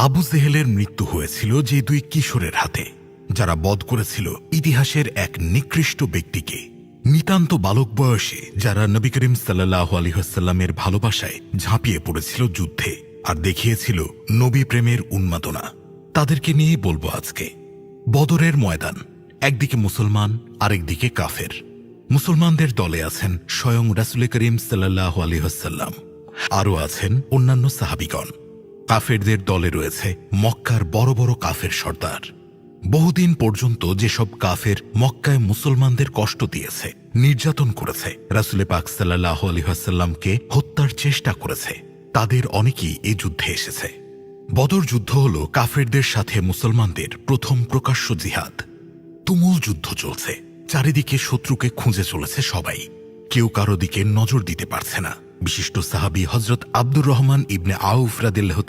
আবু জেহেলের মৃত্যু হয়েছিল যে দুই কিশোরের হাতে, যারা বধ করেছিল ইতিহাসের এক নিকৃষ্ট ব্যক্তিকে। নিতান্ত বালক বয়সে যারা নবী করিম সাল্লাল্লাহু আলাইহি ওয়াসাল্লামের ভালোবাসায় ঝাঁপিয়ে পড়েছিল যুদ্ধে আর দেখিয়েছিল নবী প্রেমের উন্মাদনা, তাদেরকে নিয়ে বলবো আজকে। বদরের ময়দান, একদিকে মুসলমান আরেকদিকে কাফের। মুসলমানদের দলে আছেন স্বয়ং রাসূল করিম সাল্লাল্লাহু আলাইহি ওয়াসাল্লাম, আরও আছেন অন্যান্য সাহাবীগণ। কাফেরদের দলে রয়েছে মক্কার বড় বড় কাফের সর্দার। বহুদিন পর্যন্ত যেসব কাফের মক্কায় মুসলমানদের কষ্ট দিয়েছে, নির্যাতন করেছে, রাসূল পাক সাল্লাল্লাহু আলাইহি ওয়াসাল্লামকে হত্যার চেষ্টা করেছে, তাদের অনেকেই এই যুদ্ধে এসেছে। বদর যুদ্ধ হল কাফেরদের সাথে মুসলমানদের প্রথম প্রকাশ্য জিহাদ। তুমুল যুদ্ধ চলছে, চারিদিকে শত্রুকে খুঁজে চলেছে সবাই, কেউ কারো দিকে নজর দিতে পারছে না। বিশিষ্ট সাহাবী হযরত আব্দুর রহমান ইবনে আউফ রাদিয়াল্লাহু